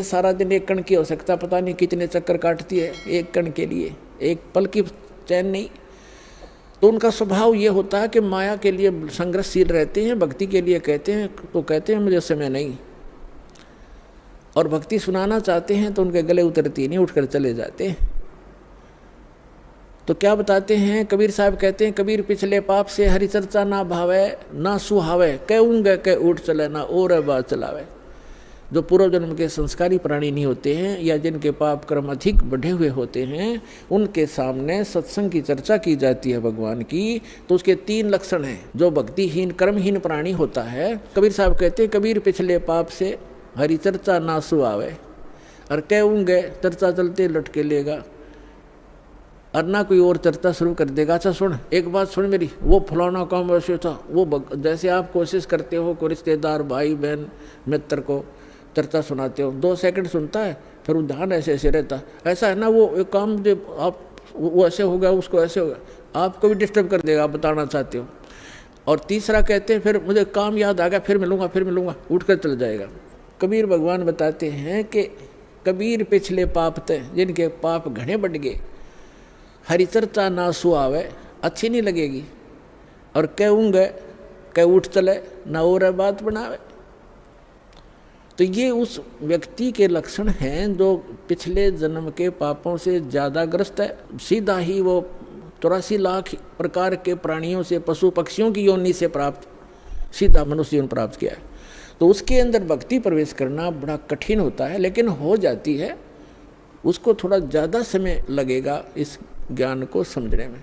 है सारा दिन एक कण की हो सकता, पता नहीं कितने चक्कर काटती है एक कण के लिए, एक पल की चैन नहीं। तो उनका स्वभाव ये होता है कि माया के लिए संघर्षशील रहते हैं, भक्ति के लिए कहते हैं तो कहते हैं मुझे समय नहीं, और भक्ति सुनाना चाहते हैं तो उनके गले उतरती नहीं, उठकर चले जाते हैं। तो क्या बताते हैं कबीर साहब, कहते हैं कबीर पिछले पाप से हरि चर्चा ना भावे ना सुहावे, कहूँगे कह उठ चले ना और बात चलावे। जो पूर्व जन्म के संस्कारी प्राणी नहीं होते हैं या जिनके पाप कर्म अधिक बढ़े हुए होते हैं, उनके सामने सत्संग की चर्चा की जाती है भगवान की, तो उसके 3 लक्षण हैं। जो भक्तिहीन कर्महीन प्राणी होता है, कबीर साहब कहते हैं कबीर पिछले पाप से हरि चर्चा ना सुहावे, और कहूँगे चर्चा चलते लटके लेगा, और ना कोई और चर्चा शुरू कर देगा। अच्छा सुन, एक बात सुन मेरी, वो फलाना काम वैसे था, वो जैसे आप कोशिश करते हो को रिश्तेदार भाई बहन मित्र को चर्चा सुनाते हो, 2 सेकंड सुनता है, फिर वो ध्यान ऐसे ऐसे रहता, ऐसा है ना वो एक काम जो आप वो ऐसे हो गया उसको ऐसे हो गया, आपको भी डिस्टर्ब कर देगा, आप बताना चाहते हो। और तीसरा कहते हैं फिर मुझे काम याद आ गया, फिर मिलूंगा, उठ कर चल जाएगा। कबीर भगवान बताते हैं कि कबीर पिछले पाप थे, जिनके पाप घने बढ़ गए, हरि चर्चा ना सुहावे, अच्छी नहीं लगेगी, और कहूँगे कह उठ चले ना और बात बनावे। तो ये उस व्यक्ति के लक्षण हैं जो पिछले जन्म के पापों से ज़्यादा ग्रस्त है। सीधा ही वो 84 लाख प्रकार के प्राणियों से, पशु पक्षियों की योनि से प्राप्त सीधा मनुष्य जीवन प्राप्त किया है। तो उसके अंदर भक्ति प्रवेश करना बड़ा कठिन होता है, लेकिन हो जाती है। उसको थोड़ा ज़्यादा समय लगेगा इस ज्ञान को समझने में,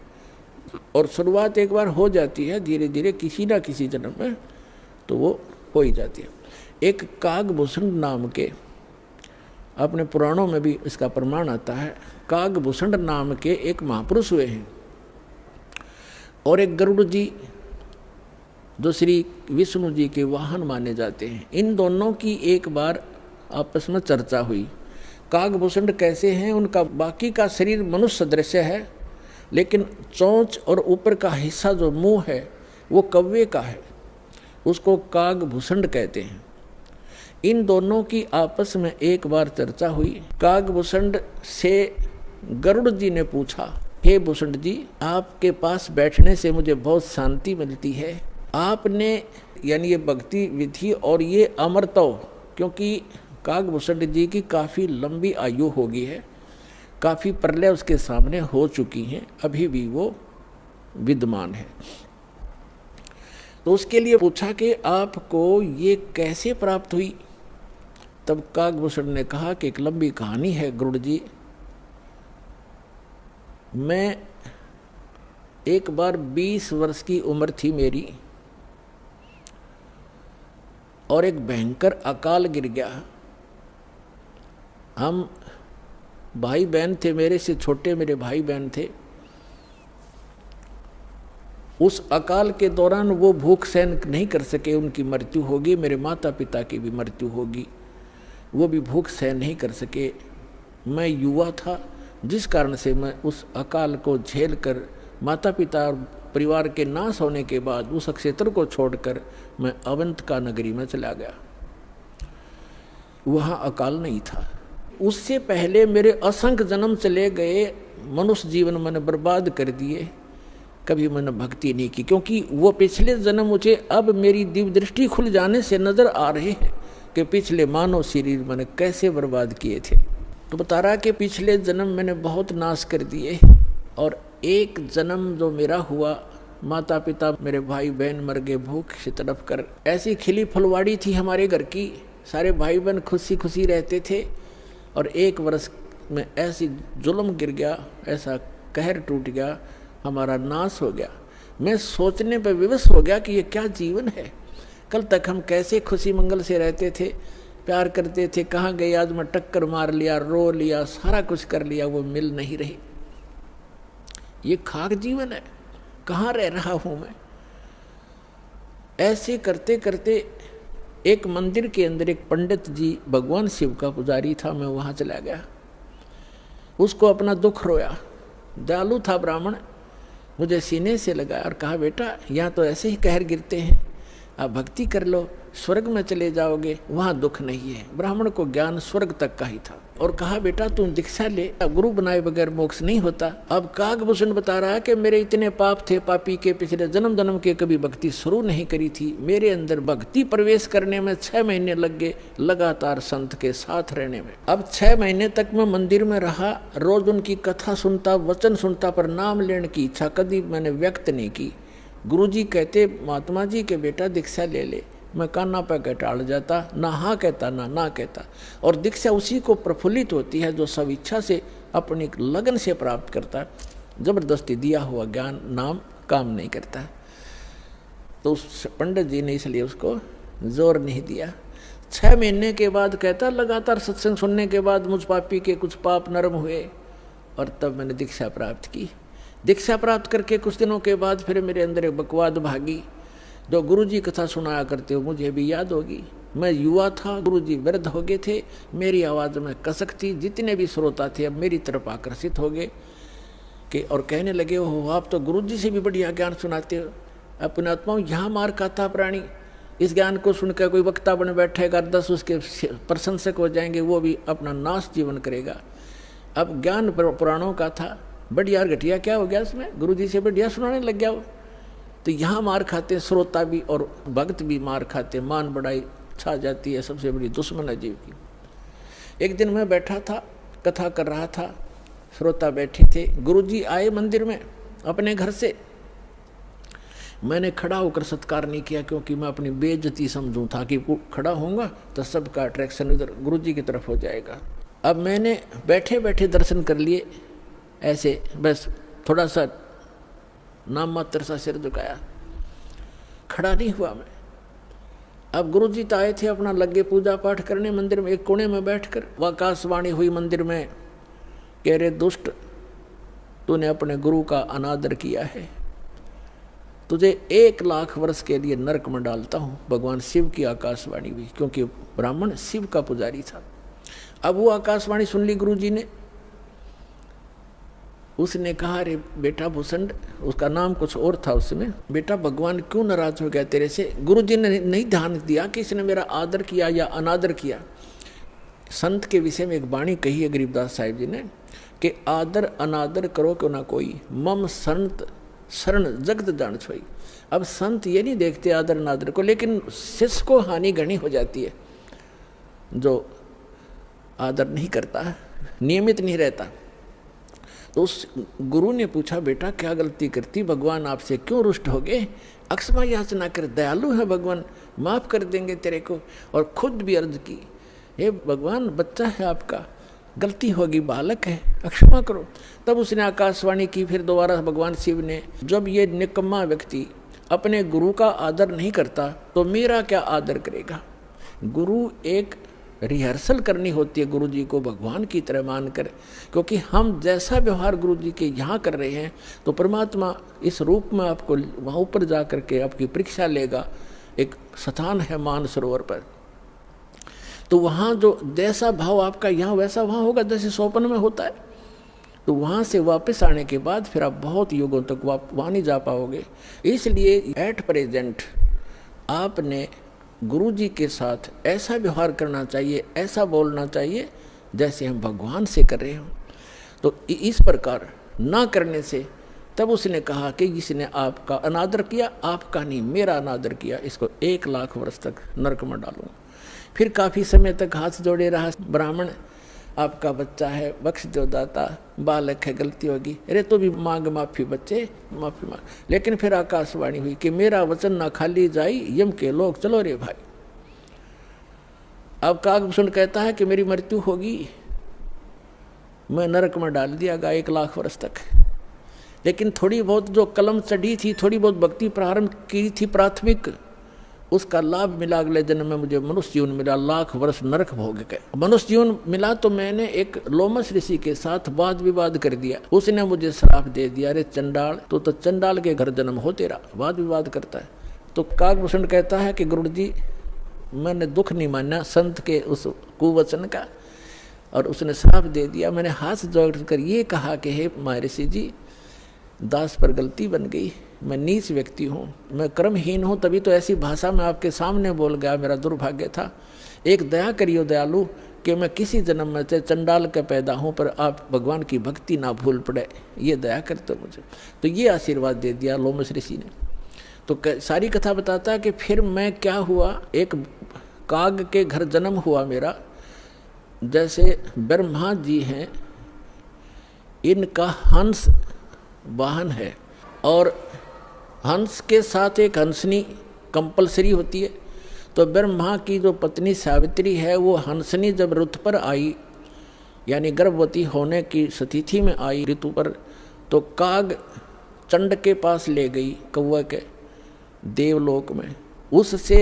और शुरुआत एक बार हो जाती है, धीरे धीरे किसी ना किसी जन्म में तो वो हो ही जाती है। एक कागभूषण नाम के, अपने पुराणों में भी इसका प्रमाण आता है, कागभूषण नाम के एक महापुरुष हुए हैं, और एक गरुड़ जी जो श्री विष्णु जी के वाहन माने जाते हैं। इन दोनों की एक बार आपस में चर्चा हुई। कागभूषण कैसे हैं, उनका बाकी का शरीर मनुष्य सदृश्य है, लेकिन चोंच और ऊपर का हिस्सा जो मुंह है वो कौवे का है, उसको कागभूषण कहते हैं। इन दोनों की आपस में एक बार चर्चा हुई। कागभूषण से गरुड़ जी ने पूछा, हे भूषण जी, आपके पास बैठने से मुझे बहुत शांति मिलती है, आपने यानी ये भक्ति विधि और ये अमरत्व, क्योंकि कागभूषण जी की काफ़ी लंबी आयु हो गई है, काफ़ी प्रलय उसके सामने हो चुकी हैं, अभी भी वो विद्यमान है। तो उसके लिए पूछा कि आपको ये कैसे प्राप्त हुई। तब कागभूषण ने कहा कि एक लंबी कहानी है गरुड़ जी, मैं एक बार 20 वर्ष की उम्र थी मेरी, और एक भयंकर अकाल गिर गया। हम भाई बहन थे, मेरे से छोटे मेरे भाई बहन थे। उस अकाल के दौरान वो भूख सहन नहीं कर सके, उनकी मृत्यु होगी, मेरे माता पिता की भी मृत्यु होगी, वो भी भूख सहन नहीं कर सके। मैं युवा था, जिस कारण से मैं उस अकाल को झेल कर माता पिता और परिवार के नाश होने के बाद उस क्षेत्र को छोड़कर मैं अवंतिका नगरी में चला गया। वहाँ अकाल नहीं था। उससे पहले मेरे असंख्य जन्म चले गए, मनुष्य जीवन मैंने बर्बाद कर दिए, कभी मैंने भक्ति नहीं की, क्योंकि वो पिछले जन्म मुझे अब मेरी दिव्य दृष्टि खुल जाने से नजर आ रहे हैं कि पिछले मानव शरीर मैंने कैसे बर्बाद किए थे। तो बता रहा कि पिछले जन्म मैंने बहुत नाश कर दिए, और एक जन्म जो मेरा हुआ, माता पिता मेरे भाई बहन मर गए भूख से तड़प कर। ऐसी खिली फुलवाड़ी थी हमारे घर की, सारे भाई बहन खुशी खुशी रहते थे, और 1 वर्ष में ऐसी जुल्म गिर गया, ऐसा कहर टूट गया, हमारा नाश हो गया। मैं सोचने पर विवश हो गया कि ये क्या जीवन है। कल तक हम कैसे खुशी मंगल से रहते थे, प्यार करते थे, कहाँ गए आज मैं टक्कर मार लिया, रो लिया, सारा कुछ कर लिया, वो मिल नहीं रही। ये खाक जीवन है, कहाँ रह रहा हूँ मैं। ऐसे करते करते एक मंदिर के अंदर एक पंडित जी, भगवान शिव का पुजारी था, मैं वहाँ चला गया, उसको अपना दुख रोया। दयालु था ब्राह्मण, मुझे सीने से लगाया और कहा, बेटा यहाँ तो ऐसे ही कहर गिरते हैं, आप भक्ति कर लो, स्वर्ग में चले जाओगे, वहां दुख नहीं है। ब्राह्मण को ज्ञान स्वर्ग तक का ही था। और कहा बेटा तू दीक्षा ले, अब गुरु बनाए बगैर मोक्ष नहीं होता। अब काकभूषण बता रहा है कि मेरे इतने पाप थे, पापी के पिछले जन्म जन्म के कभी भक्ति शुरू नहीं करी थी। मेरे अंदर भक्ति प्रवेश करने में 6 महीने लग गए, लगातार संत के साथ रहने में। अब 6 महीने तक मैं मंदिर में रहा, रोज उनकी कथा सुनता, वचन सुनता, पर नाम लेने की इच्छा कभी मैंने व्यक्त नहीं की। गुरुजी कहते महात्मा जी के बेटा दीक्षा ले ले, मैं काना पे के टाल जाता, ना हाँ कहता ना कहता। और दीक्षा उसी को प्रफुल्लित होती है जो सब इच्छा से अपनी लगन से प्राप्त करता है। जबरदस्ती दिया हुआ ज्ञान नाम काम नहीं करता। तो उस पंडित जी ने इसलिए उसको जोर नहीं दिया। 6 महीने के बाद कहता लगातार सत्संग सुनने के बाद मुझ पापी के कुछ पाप नरम हुए और तब मैंने दीक्षा प्राप्त की। दीक्षा प्राप्त करके कुछ दिनों के बाद फिर मेरे अंदर एक बकवाद भागी। जो गुरुजी कथा सुनाया करते हो मुझे भी याद होगी। मैं युवा था, गुरुजी वृद्ध हो गए थे, मेरी आवाज़ में कसक थी। जितने भी श्रोता थे अब मेरी तरफ आकर्षित हो गए कि और कहने लगे हो आप तो गुरुजी से भी बढ़िया ज्ञान सुनाते हो। अपने आत्माओं यहाँ मार खाता प्राणी, इस ज्ञान को सुनकर कोई वक्ता बन बैठेगा, 10 उसके प्रशंसक हो जाएंगे, वो भी अपना नाश जीवन करेगा। अब ज्ञान पुराणों का था, बढ़िया घटिया क्या हो गया उसमें, गुरुजी से बढ़िया सुनाने लग गया वो। तो यहाँ मार खाते श्रोता भी और भक्त भी मार खाते, मान बढ़ाई छा जाती है, सबसे बड़ी दुश्मन है जीव की। एक दिन मैं बैठा था, कथा कर रहा था, श्रोता बैठे थे। गुरुजी आए मंदिर में अपने घर से। मैंने खड़ा होकर सत्कार नहीं किया क्योंकि मैं अपनी बेइज्जती समझूं था कि खड़ा होऊंगा तो सबका अट्रैक्शन उधर गुरुजी की तरफ हो जाएगा। अब मैंने बैठे बैठे दर्शन कर लिए, ऐसे बस थोड़ा सा नाम मात्र सा सिर झुकाया, खड़ा नहीं हुआ मैं। अब गुरुजी तो आए थे अपना लगे पूजा पाठ करने मंदिर में। एक कोने में बैठकर आकाशवाणी हुई मंदिर में, कह रहे दुष्ट तूने अपने गुरु का अनादर किया है, तुझे 1 लाख वर्ष के लिए नरक में डालता हूँ। भगवान शिव की आकाशवाणी हुई क्योंकि ब्राह्मण शिव का पुजारी था। अब वो आकाशवाणी सुन ली गुरुजी ने। उसने कहा अरे बेटा भूषण, उसका नाम कुछ और था उसमें, बेटा भगवान क्यों नाराज हो गया तेरे से। गुरुजी ने नहीं ध्यान दिया कि इसने मेरा आदर किया या अनादर किया। संत के विषय में एक वाणी कही है गरीबदास साहिब जी ने कि आदर अनादर करो क्यों ना कोई, मम संत शरण जगत जान छोई। अब संत ये नहीं देखते आदर अनादर को, लेकिन शिष्य को हानि घनी हो जाती है जो आदर नहीं करता, नियमित नहीं रहता। तो उस गुरु ने पूछा बेटा क्या गलती करती, भगवान आपसे क्यों रुष्ट हो गए। अक्षमा याचना कर, दयालु है भगवान, माफ कर देंगे तेरे को। और खुद भी अर्ज की, हे भगवान बच्चा है आपका, गलती होगी, बालक है, अक्षमा करो। तब उसने आकाशवाणी की फिर दोबारा भगवान शिव ने, जब ये निकम्मा व्यक्ति अपने गुरु का आदर नहीं करता तो मेरा क्या आदर करेगा। गुरु एक रिहर्सल करनी होती है गुरु जी को भगवान की तरह मानकर, क्योंकि हम जैसा व्यवहार गुरु जी के यहाँ कर रहे हैं तो परमात्मा इस रूप में आपको वहाँ ऊपर जा कर के आपकी परीक्षा लेगा। एक स्थान है मान सरोवर पर, तो वहाँ जो जैसा भाव आपका यहाँ वैसा वहाँ होगा, जैसे सोपन में होता है। तो वहाँ से वापस आने के बाद फिर आप बहुत युगों तक वहाँ नहीं जा पाओगे। इसलिए एट प्रेजेंट आपने गुरु जी के साथ ऐसा व्यवहार करना चाहिए, ऐसा बोलना चाहिए जैसे हम भगवान से कर रहे हों। तो इस प्रकार ना करने से तब उसने कहा कि जिसने आपका अनादर किया, आपका नहीं मेरा अनादर किया, इसको 1 लाख वर्ष तक नरक में डालूंगा। फिर काफ़ी समय तक हाथ जोड़े रहा ब्राह्मण, आपका बच्चा है, बख्श दो दाता, बालक है, गलती होगी, अरे तो भी मांग माफ़ी बच्चे, माफ़ी मांग। लेकिन फिर आकाशवाणी हुई कि मेरा वचन ना खाली जाई, यम के लोग चलो रे भाई। अब काकभूषण कहता है कि मेरी मृत्यु होगी, मैं नरक में डाल दिया गया 1 लाख वर्ष तक। लेकिन थोड़ी बहुत जो कलम चढ़ी थी, थोड़ी बहुत भक्ति प्रारंभ की थी प्राथमिक, उसका लाभ मिला। अगले जन्म में मुझे मनुष्य जीवन मिला, 1 लाख वर्ष नरक भोग के मनुष्य जीवन मिला। तो मैंने एक लोमस ऋषि के साथ वाद विवाद कर दिया, उसने मुझे श्राप दे दिया, अरे चंडाल तो चंडाल के घर जन्म हो तेरा, वाद विवाद करता है। तो काकभूषण कहता है कि गुरु जी मैंने दुख नहीं माना संत के उस कुवचन का, और उसने श्राप दे दिया। मैंने हाथ जोड़ कर ये कहा कि हे महर्षि जी, दास पर गलती बन गई, मैं नीच व्यक्ति हूँ, मैं कर्महीन हूँ, तभी तो ऐसी भाषा में आपके सामने बोल गया, मेरा दुर्भाग्य था। एक दया करियो दयालु कि मैं किसी जन्म में से चंडाल का पैदा हूँ, पर आप भगवान की भक्ति ना भूल पड़े, ये दया करते मुझे। तो ये आशीर्वाद दे दिया लोमश ऋषि ने। तो सारी कथा बताता है कि फिर मैं क्या हुआ, एक काग के घर जन्म हुआ मेरा। जैसे ब्रह्मा जी हैं, इनका हंस वाहन है, और हंस के साथ एक हंसनी कंपलसरी होती है। तो ब्रह्मा की जो पत्नी सावित्री है, वो हंसनी जब ऋतु पर आई, यानी गर्भवती होने की स्थिति में आई ऋतु पर, तो काग चंड के पास ले गई, कौवा के देवलोक में। उससे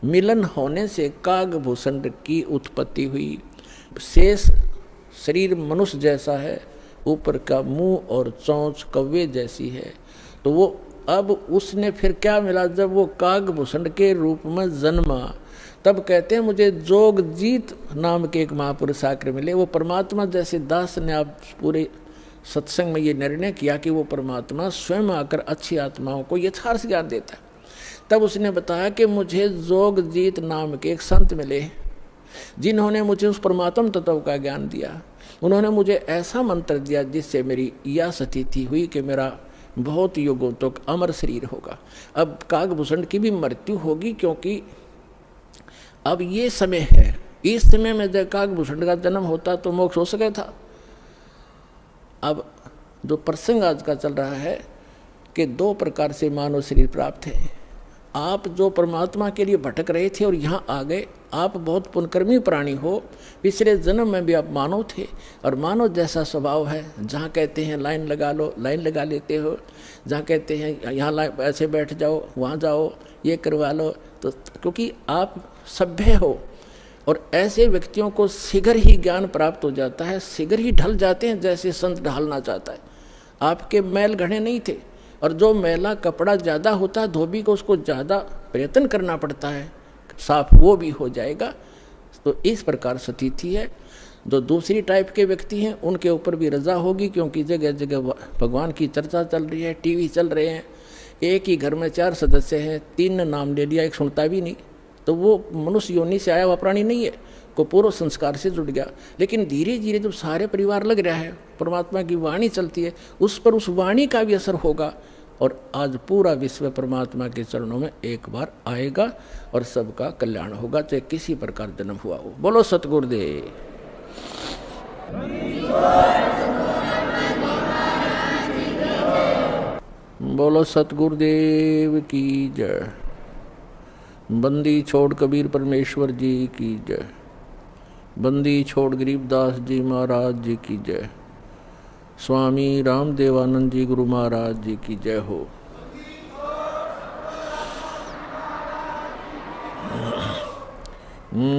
मिलन होने से कागभूषण की उत्पत्ति हुई। शेष शरीर मनुष्य जैसा है, ऊपर का मुंह और चोंच कौवे जैसी है। तो वो अब उसने फिर क्या मिला, जब वो कागभूषण के रूप में जन्मा, तब कहते हैं मुझे जोगजीत नाम के एक महापुरुष आकर मिले। वो परमात्मा, जैसे दास ने आप पूरे सत्संग में ये निर्णय किया कि वो परमात्मा स्वयं आकर अच्छी आत्माओं को यथार्थ ज्ञान देता है। तब उसने बताया कि मुझे जोगजीत नाम के एक संत मिले, जिन्होंने मुझे उस परमात्म तत्व का ज्ञान दिया। उन्होंने मुझे ऐसा मंत्र दिया जिससे मेरी यह स्थिति हुई कि मेरा बहुत युगों तक अमर शरीर होगा। अब कागभूषण की भी मृत्यु होगी, क्योंकि अब ये समय है, इस समय में जब कागभूषण का जन्म होता तो मोक्ष हो सके था। अब जो प्रसंग आज का चल रहा है कि दो प्रकार से मानव शरीर प्राप्त है। आप जो परमात्मा के लिए भटक रहे थे और यहाँ आ गए, आप बहुत पुण्यकर्मी प्राणी हो। पिछले जन्म में भी आप मानव थे, और मानव जैसा स्वभाव है। जहाँ कहते हैं लाइन लगा लो, लाइन लगा लेते हो। जहाँ कहते हैं यहाँ ऐसे बैठ जाओ, वहाँ जाओ, ये करवा लो। तो क्योंकि आप सभ्य हो, और ऐसे व्यक्तियों को शीघ्र ही ज्ञान प्राप्त हो जाता है, शीघ्र ही ढल जाते हैं जैसे संत ढालना चाहता है। आपके मैल घड़े नहीं थे, और जो मैला कपड़ा ज़्यादा होता है धोबी को, उसको ज़्यादा प्रयत्न करना पड़ता है, साफ वो भी हो जाएगा। तो इस प्रकार स्थिति है। जो दूसरी टाइप के व्यक्ति हैं उनके ऊपर भी रजा होगी, क्योंकि जगह जगह भगवान की चर्चा चल रही है, टीवी चल रहे हैं। एक ही घर में 4 सदस्य हैं, 3 ने नाम ले लिया, एक सुनता भी नहीं, तो वो मनुष्य योनि से आया हुआ प्राणी नहीं है, को पूर्व संस्कार से जुड़ गया। लेकिन धीरे धीरे जब सारे परिवार लग रहा है, परमात्मा की वाणी चलती है, उस पर उस वाणी का भी असर होगा, और आज पूरा विश्व परमात्मा के चरणों में एक बार आएगा और सबका कल्याण होगा, चाहे किसी प्रकार जन्म हुआ हो। बोलो सतगुरुदेव। बोलो सतगुरुदेव की जय। बंदी छोड़ कबीर परमेश्वर जी की जय। बंदी छोड़ गरीबदास जी महाराज जी की जय। स्वामी रामदेवानंद जी गुरु महाराज जी की जय हो।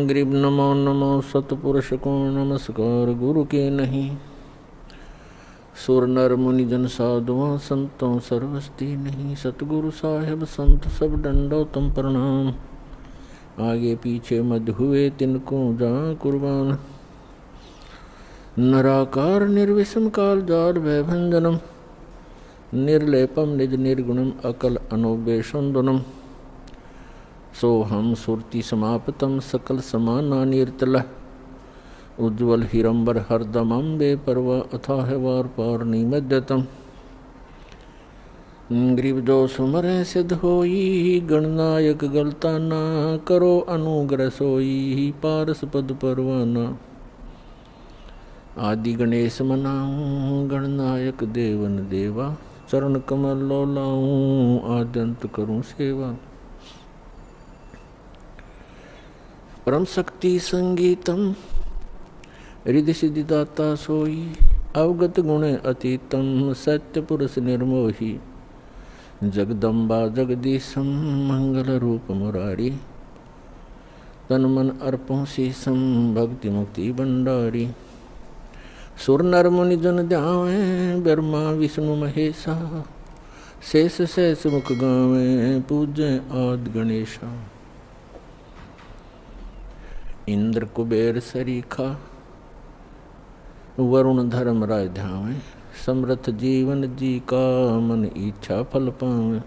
गरीब नमो नमो सतपुरुष को नमस्कार गुरु के नहीं। सुर नर मुनि जन साधुओं संतों सर्वस्ती नहीं। सतगुरु साहेब संत सब डंडो तुम प्रणाम। आगे पीछे मध्य हुए तिनको जा कुर्बान। नराकार निर्विषम काल जाल भयभंजनम। निर्लेपम निज निर्गुणम अकल अनोबेशुंदनम। सोहम सुरति समापतम सकल समाना निर्तल। उज्ज्वल हिरंबर हरदमंबे परवा अथाह वार पार निमद्यतम। ग्रीव जो सुमरे सिद्ध होई। गणनायक गलता ना करो अनुग्रह सोई। पारस पद परवाना। आदि गणेश मनाऊं गणनायक देवन देवा। चरण कमल लो लाऊं आद्यंत करूं सेवा। परम शक्ति संगीतम रिधि सिद्धि दाता सोई। अवगत गुण अतीतम सत्य पुरुष निर्मोही। जगदम्बा जगदीशम मंगल रूप मुरारी। तन मन अर्पों शीसम भक्ति मुक्ति भंडारी। सुर नर मुनि जन ध्यावें ब्रह्मा विष्णु महेशा। शेष शेष मुख गावें पूजें आदि गणेशा। इंद्र कुबेर सरीखा। वरुण धर्म राय ध्यावें समर्थ जीवन जी का मन इच्छा फल पावे।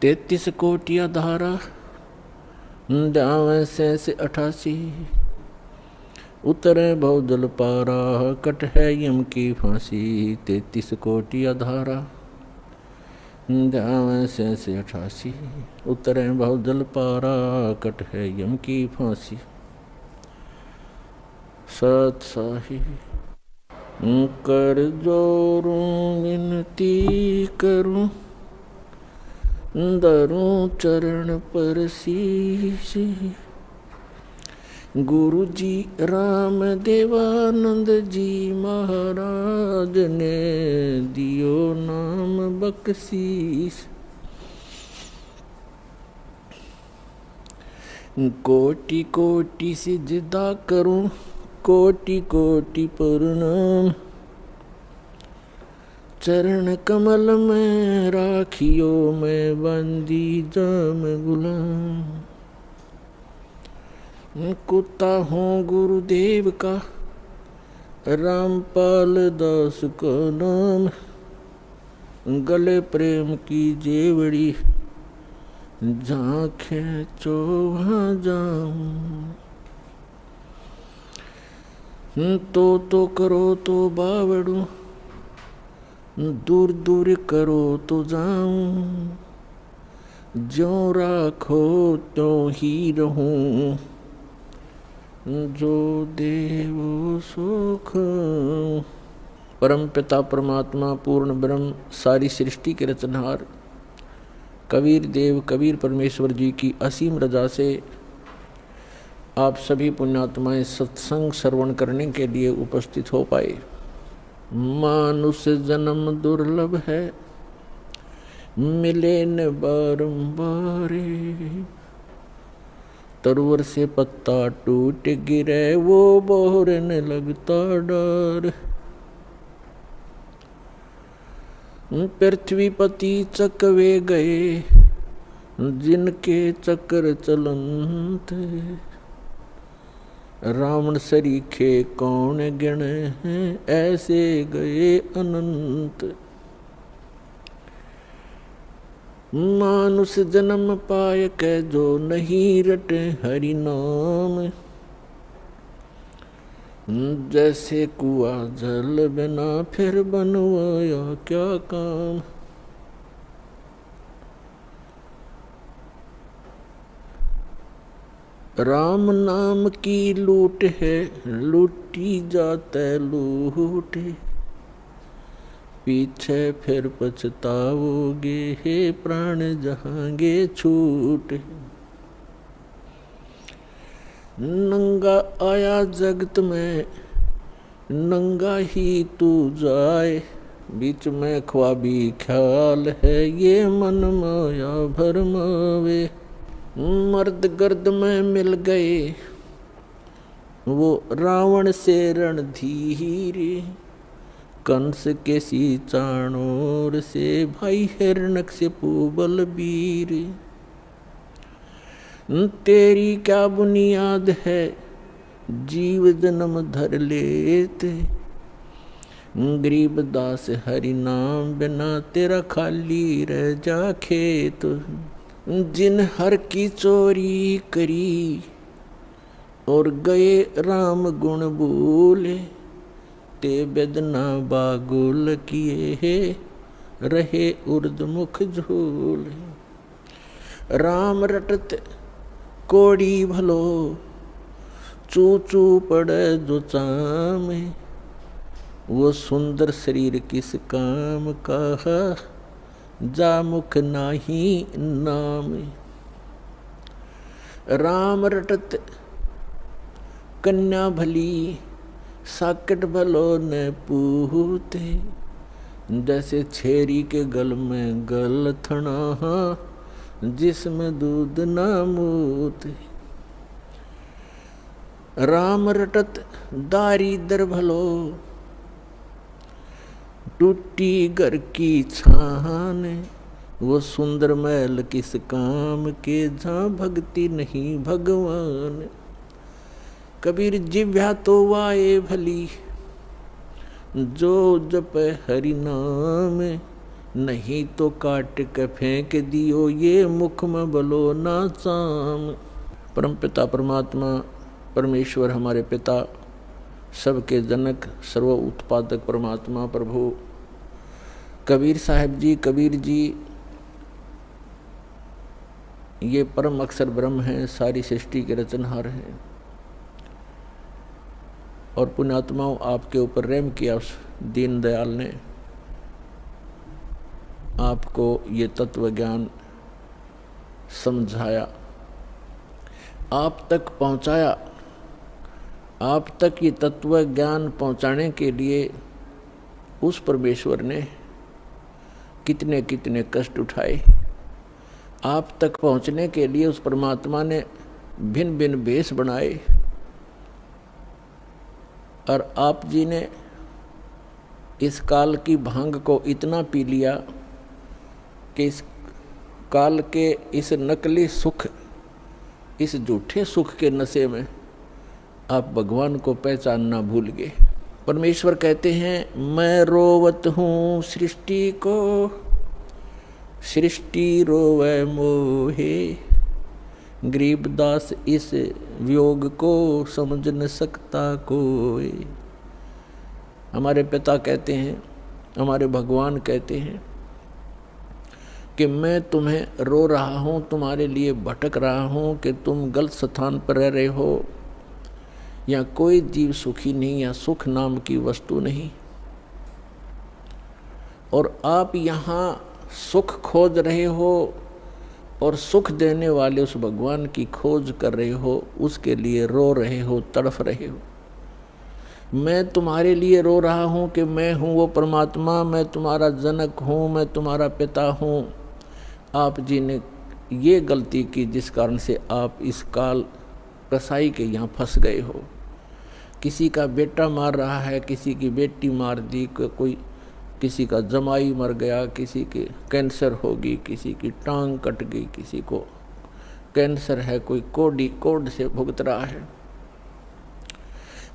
33 कोटि धारा जावे से 88, उतरे बहुजल पारा कट है यम की फांसी। 33 कोटि धारा जावे से 88, उतरे बहुजल पारा कट है यम की फांसी। सत साही कर जोरूं विनती करूं, दरूं चरण पर शीश। गुरु जी राम देवानंद जी महाराज ने दियो नाम बख्शीश। कोटि कोटि सिजदा करूं, कोटि कोटि प्रणाम। चरण कमल में राखियो मैं बंदी जाम गुलाम। कुत्ता हूँ गुरुदेव का, रामपाल दास का नाम। गले प्रेम की जेवड़ी, जहाँ खेचो वहाँ जाऊं। तो करो तो बावड़ू, दूर दूर करो तो जाऊं। ज्यों राखो त्यों ही रहूं, जो देव सो खाऊं। परम पिता परमात्मा पूर्ण ब्रह्म सारी सृष्टि के रचनहार कबीर देव कबीर परमेश्वर जी की असीम रजा से आप सभी पुण्यात्माएं सत्संग श्रवण करने के लिए उपस्थित हो पाए। मानुष जन्म दुर्लभ है, मिले न बारंबार। तरवर से पत्ता टूट गिरे, वो बोहरने लगता डर। पृथ्वीपति चकवे गए, जिनके चक्र चलंत। रावण सरीखे कौन गिने हैं, ऐसे गए अनंत। मानुष जन्म पाय के जो नहीं रटे हरि नाम। जैसे कुआ जल बिना फिर बनवाया क्या काम। राम नाम की लूट है, लूटी जाते लूट। पीछे फिर पछताओगे, हे प्राण जहांगे छूट। नंगा आया जगत में, नंगा ही तू जाए। बीच में ख्वाबी ख्याल है, ये मन माया भरमावे। मर्द गर्द में मिल गए, वो रावण से रणधीर। कंस के सी चाणोर से, भाई हिरण्यकशिपु बलबीर। तेरी क्या बुनियाद है, जीव जन्म धर लेते। गरीब दास हरि नाम बिना, तेरा खाली रह जा खेत। जिन हर की चोरी करी, और गए राम गुण बोले। ते बेदना बागुल किए, रहे उर्दमुख झोले। राम रटत कोड़ी भलो, चू चू पड़े जो चामे। वो सुंदर शरीर किस काम का, जा मुख नाही नाम। राम रटत कन्या भली, साकट भलो न पूते। जैसे छेरी के गल में गल थना, जिसमें दूध ना मूते। राम रटत दारिद्र भलो, टूटी घर की छान। वो सुंदर महल किस काम के, जहाँ भक्ति नहीं भगवान। कबीर जिव्या तो वाए भली, जो जप हरि नाम, नहीं तो काट के फेंक दियो ये मुख में बलो ना चाम। परम पिता परमात्मा परमेश्वर हमारे पिता, सबके जनक, सर्व उत्पादक परमात्मा प्रभु कबीर साहब जी, कबीर जी ये परम अक्षर ब्रह्म हैं, सारी सृष्टि के रचनहार हैं। और पुण्यात्माओं, आपके ऊपर रहम किया उस दीन दयाल ने, आपको ये तत्व ज्ञान समझाया, आप तक पहुंचाया। आप तक ये तत्व ज्ञान पहुंचाने के लिए उस परमेश्वर ने कितने कितने कष्ट उठाए। आप तक पहुंचने के लिए उस परमात्मा ने भिन्न भिन्न भेष बनाए। और आप जी ने इस काल की भांग को इतना पी लिया कि इस काल के इस नकली सुख, इस झूठे सुख के नशे में आप भगवान को पहचानना भूल गए। परमेश्वर कहते हैं, मैं रोवत हूँ सृष्टि को, सृष्टि रोवे मोहे, गरीबदास इस वियोग को समझ न सकता कोई। हमारे पिता कहते हैं, हमारे भगवान कहते हैं कि मैं तुम्हें रो रहा हूँ, तुम्हारे लिए भटक रहा हूँ कि तुम गलत स्थान पर रह रहे हो। या कोई जीव सुखी नहीं, या सुख नाम की वस्तु नहीं। और आप यहाँ सुख खोज रहे हो और सुख देने वाले उस भगवान की खोज कर रहे हो, उसके लिए रो रहे हो, तड़फ रहे हो। मैं तुम्हारे लिए रो रहा हूँ कि मैं हूँ वो परमात्मा, मैं तुम्हारा जनक हूँ, मैं तुम्हारा पिता हूँ। आप जी ने ये गलती की जिस कारण से आप इस काल कसाई के यहाँ फंस गए हो। किसी का बेटा मार रहा है, किसी की बेटी मार दी, कोई किसी का जमाई मर गया, किसी के कैंसर होगी, किसी की टांग कट गई, किसी को कैंसर है, कोई कोड से भुगत रहा है।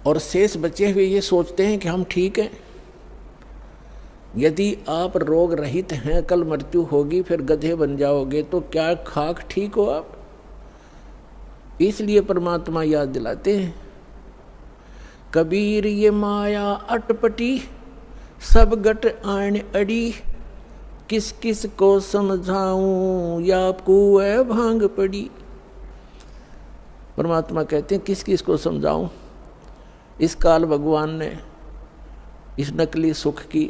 और शेष बचे हुए ये सोचते हैं कि हम ठीक हैं। यदि आप रोग रहित हैं, कल मृत्यु होगी, फिर गधे बन जाओगे, तो क्या खाक ठीक हो आप? इसलिए परमात्मा याद दिलाते हैं, कबीर ये माया अटपटी, सब गट आन अड़ी, किस किस को समझाऊं या कुएं भांग पड़ी। परमात्मा कहते हैं, किस किस को समझाऊं। इस काल भगवान ने इस नकली सुख की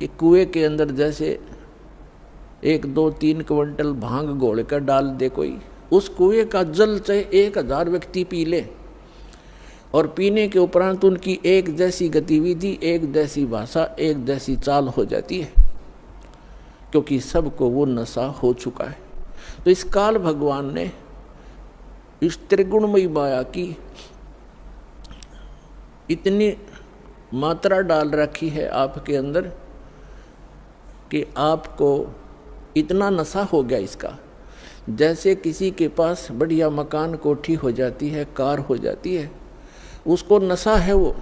एक कुएं के अंदर जैसे 1, 2, 3 क्विंटल भांग घोल कर डाल दे कोई, उस कुएं का जल चाहे 1000 व्यक्ति पी ले, और पीने के उपरांत उनकी एक जैसी गतिविधि, एक जैसी भाषा, एक जैसी चाल हो जाती है, क्योंकि सबको वो नशा हो चुका है। तो इस काल भगवान ने इस त्रिगुणमयी माया की इतनी मात्रा डाल रखी है आपके अंदर कि आपको इतना नशा हो गया इसका। जैसे किसी के पास बढ़िया मकान, कोठी हो जाती है, कार हो जाती है, उसको नशा है वो,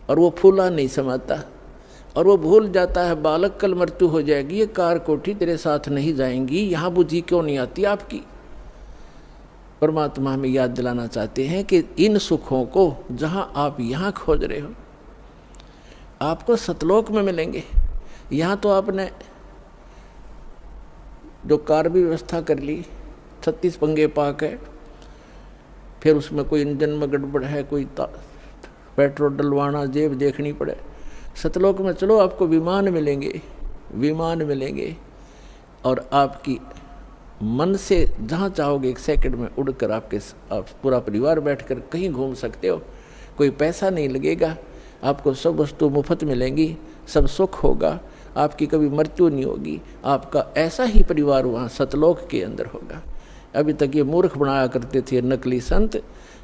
और वो फूला नहीं समाता, और वो भूल जाता है बालक कल मृत्यु हो जाएगी, ये कार कोठी तेरे साथ नहीं जाएंगी, यहाँ बुद्धि क्यों नहीं आती आपकी। परमात्मा हमें याद दिलाना चाहते हैं कि इन सुखों को जहाँ आप यहाँ खोज रहे हो, आपको सतलोक में मिलेंगे। यहाँ तो आपने जो कार भी व्यवस्था कर ली, 36 पंगे पाक है, फिर उसमें कोई इंजन में गड़बड़ है, कोई पेट्रोल डलवाना, जेब देखनी पड़े। सतलोक में चलो, आपको विमान मिलेंगे, विमान मिलेंगे, और आपकी मन से जहाँ चाहोगे 1 सेकंड में उड़कर आप पूरा परिवार बैठकर कहीं घूम सकते हो। कोई पैसा नहीं लगेगा, आपको सब वस्तु मुफ्त मिलेंगी, सब सुख होगा, आपकी कभी मृत्यु नहीं होगी। आपका ऐसा ही परिवार वहाँ सतलोक के अंदर होगा। अभी तक ये मूर्ख बनाया करते थे नकली संत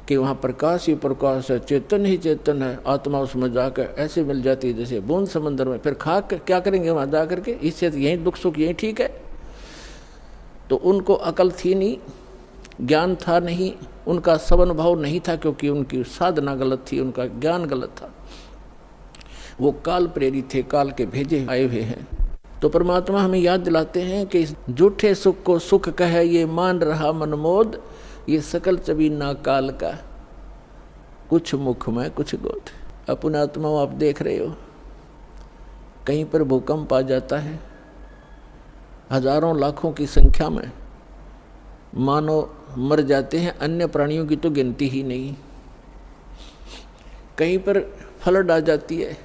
कि वहाँ प्रकाश ही प्रकाश है, चेतन ही चेतन है, आत्मा उसमें जाकर ऐसे मिल जाती है जैसे बूंद समंदर में। फिर खाक क्या करेंगे वहाँ जा करके, इससे यहीं दुख सुख यहीं ठीक है। तो उनको अकल थी नहीं ज्ञान था नहीं, उनका सवन भाव नहीं था, क्योंकि उनकी साधना गलत थी, उनका ज्ञान गलत था। वो काल प्रेरित थे, काल के भेजे आए हुए हैं। तो परमात्मा हमें याद दिलाते हैं कि झूठे सुख को सुख कहे ये मान रहा मनमोद, ये सकल चबीना काल का, कुछ मुख में कुछ गोद। अपने आत्माओं आप देख रहे हो, कहीं पर भूकंप आ जाता है, हजारों लाखों की संख्या में मानव मर जाते हैं, अन्य प्राणियों की तो गिनती ही नहीं। कहीं पर फ्लड आ जाती है,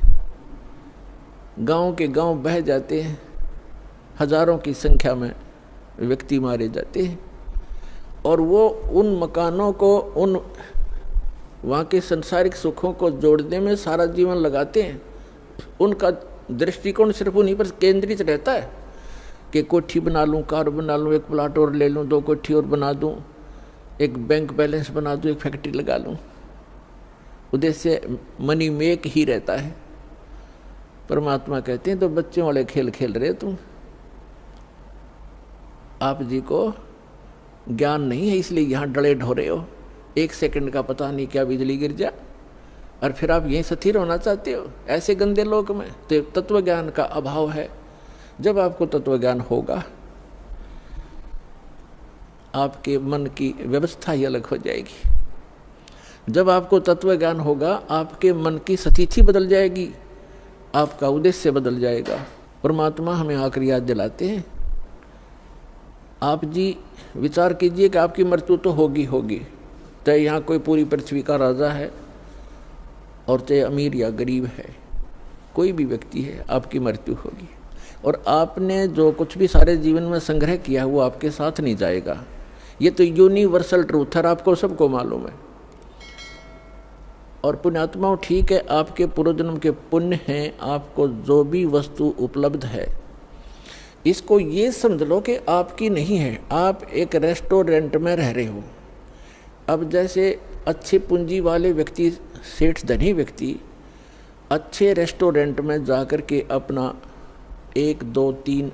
गांव के गांव बह जाते हैं, हजारों की संख्या में व्यक्ति मारे जाते हैं, और वो उन मकानों को, उन वहाँ के सांसारिक सुखों को जोड़ने में सारा जीवन लगाते हैं। उनका दृष्टिकोण सिर्फ उन्हीं पर केंद्रित रहता है कि कोठी बना लूँ, कार बना लूँ, एक प्लाट और ले लूँ, 2 कोठी और बना दूँ, एक बैंक बैलेंस बना दूँ, एक फैक्ट्री लगा लूँ। उद्देश्य मनी मेक ही रहता है। परमात्मा कहते हैं तो बच्चों वाले खेल खेल रहे तुम, आप जी को ज्ञान नहीं है, इसलिए यहाँ डरे ढोरे हो। 1 सेकंड का पता नहीं क्या बिजली गिर जा, और फिर आप यहीं स्थिर होना चाहते हो ऐसे गंदे लोक में। तो तत्व ज्ञान का अभाव है। जब आपको तत्व ज्ञान होगा, आपके मन की व्यवस्था ही अलग हो जाएगी। जब आपको तत्व ज्ञान होगा, आपके मन की स्थिति बदल जाएगी, आपका उद्देश्य बदल जाएगा। परमात्मा हमें आखिरी याद दिलाते हैं, आप जी विचार कीजिए कि आपकी मृत्यु तो होगी होगी, चाहे यहाँ कोई पूरी पृथ्वी का राजा है और चाहे अमीर या गरीब है, कोई भी व्यक्ति है, आपकी मृत्यु होगी। और आपने जो कुछ भी सारे जीवन में संग्रह किया है वो आपके साथ नहीं जाएगा। ये तो यूनिवर्सल ट्रूथ है, आपको सबको मालूम है। और पुण्यात्माओं, ठीक है, आपके पूर्वजन्म के पुण्य हैं, आपको जो भी वस्तु उपलब्ध है इसको ये समझ लो कि आपकी नहीं है। आप एक रेस्टोरेंट में रह रहे हो। अब जैसे अच्छे पूंजी वाले व्यक्ति, सेठ धनी व्यक्ति अच्छे रेस्टोरेंट में जाकर के अपना 1, 2, 3,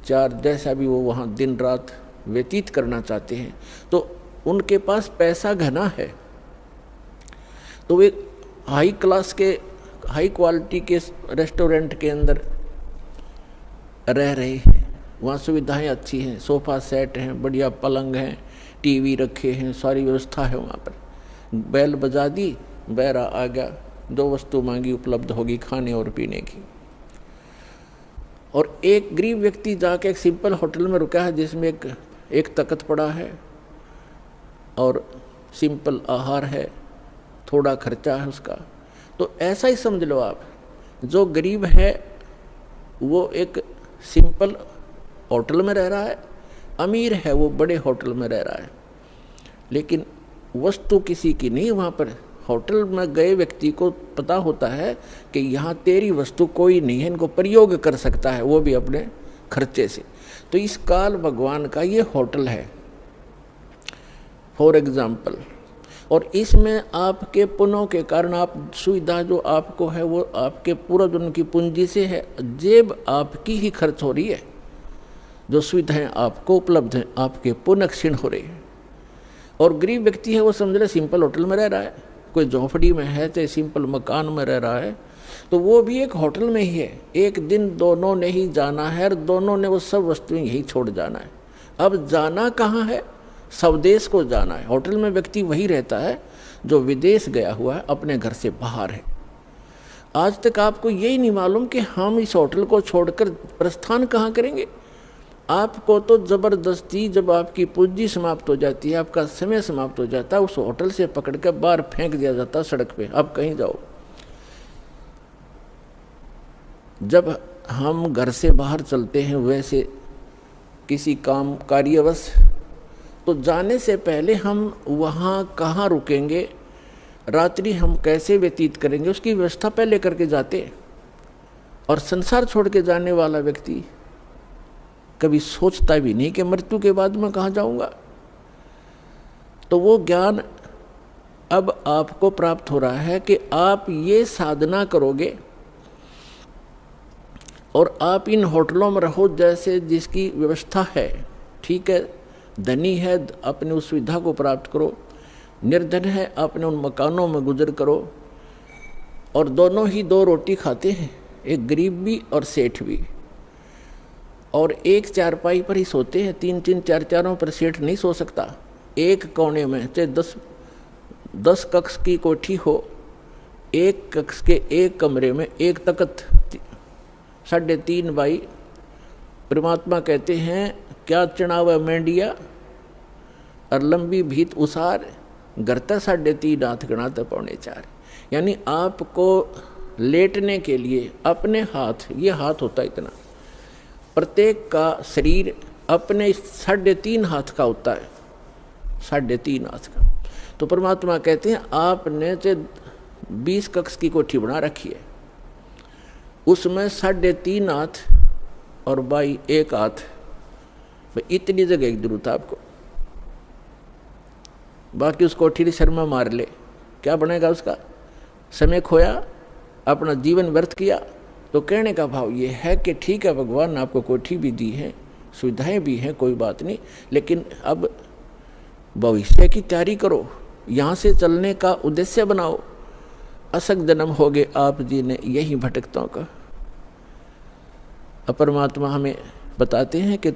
4 जैसा भी वो वहाँ दिन रात व्यतीत करना चाहते हैं, तो उनके पास पैसा घना है, तो वे हाई क्लास के, हाई क्वालिटी के रेस्टोरेंट के अंदर रह रहे हैं। वहाँ सुविधाएं अच्छी हैं, सोफ़ा सेट हैं, बढ़िया पलंग हैं, टीवी रखे हैं, सारी व्यवस्था है वहाँ पर। बैल बजा दी, बैरा आ गया, जो वस्तु मांगी उपलब्ध होगी खाने और पीने की। और एक गरीब व्यक्ति जाके एक सिंपल होटल में रुका है जिसमें एक तख्त पड़ा है और सिंपल आहार है, थोड़ा खर्चा है उसका। तो ऐसा ही समझ लो आप, जो गरीब है वो एक सिंपल होटल में रह रहा है, अमीर है वो बड़े होटल में रह रहा है, लेकिन वस्तु किसी की नहीं। वहाँ पर होटल में गए व्यक्ति को पता होता है कि यहाँ तेरी वस्तु कोई नहीं है, इनको प्रयोग कर सकता है, वो भी अपने खर्चे से। तो इस काल भगवान का ये होटल है फॉर एग्जाम्पल। और इसमें आपके पुण्यों के कारण आप सुविधा जो आपको है वो आपके पूर्वजन्म की पूंजी से है, जेब आपकी ही खर्च हो रही है। जो सुविधाएं आपको उपलब्ध हैं आपके पुण्य क्षीण हो रही है। और गरीब व्यक्ति है वो समझ ले सिंपल होटल में रह रहा है, कोई झोंपड़ी में है चाहे सिंपल मकान में रह रहा है, तो वो भी एक होटल में ही है। एक दिन दोनों ने ही जाना है और दोनों ने वो सब वस्तुएं यही छोड़ जाना है। अब जाना कहाँ है? स्वदेश को जाना है। होटल में व्यक्ति वही रहता है जो विदेश गया हुआ है, अपने घर से बाहर है। आज तक आपको यही नहीं मालूम कि हम इस होटल को छोड़कर प्रस्थान कहाँ करेंगे। आपको तो ज़बरदस्ती जब आपकी पूंजी समाप्त हो जाती है, आपका समय समाप्त हो जाता है, उस होटल से पकड़ कर बाहर फेंक दिया जाता है सड़क पे, आप कहीं जाओ। जब हम घर से बाहर चलते हैं वैसे किसी काम कार्यवश, तो जाने से पहले हम वहाँ कहाँ रुकेंगे, रात्रि हम कैसे व्यतीत करेंगे, उसकी व्यवस्था पहले करके जाते हैं। और संसार छोड़ के जाने वाला व्यक्ति कभी सोचता भी नहीं कि मृत्यु के बाद मैं कहाँ जाऊँगा। तो वो ज्ञान अब आपको प्राप्त हो रहा है कि आप ये साधना करोगे और आप इन होटलों में रहो जैसे जिसकी व्यवस्था है, ठीक है, धनी है अपने उस सुविधा को प्राप्त करो, निर्धन है अपने उन मकानों में गुजर करो। और दोनों ही दो रोटी खाते हैं, एक गरीब भी और सेठ भी, और एक चारपाई पर ही सोते हैं, 3-3 4-4 पर सेठ नहीं सो सकता। एक कोने में चाहे 10 कक्ष की कोठी हो, एक कक्ष के एक कमरे में एक तख्त 3.5 बाई। परमात्मा कहते हैं क्या चढ़ावा मेंढिया और लंबी भीत उसार, घरता 3.5 हाथ गणाता 4.25। यानी आपको लेटने के लिए अपने हाथ, ये हाथ होता है इतना, प्रत्येक का शरीर अपने 3.5 हाथ का होता है, 3.5 हाथ का। तो परमात्मा कहते हैं आपने 20 कक्ष की कोठी बना रखी है, उसमें 3.5 हाथ और बाई 1 हाथ, इतनी जगह की जरूरत है आपको। बाकी उस कोठी की शर्मा मार ले, क्या बनेगा उसका? समय खोया, अपना जीवन व्यर्थ किया। तो कहने का भाव ये है कि ठीक है, भगवान ने आपको कोठी भी दी है, सुविधाएं भी हैं, कोई बात नहीं, लेकिन अब भविष्य की तैयारी करो, यहाँ से चलने का उद्देश्य बनाओ। असक जन्म हो गए आप जी ने यही भटकतों का। परमात्मा हमें बताते हैं कि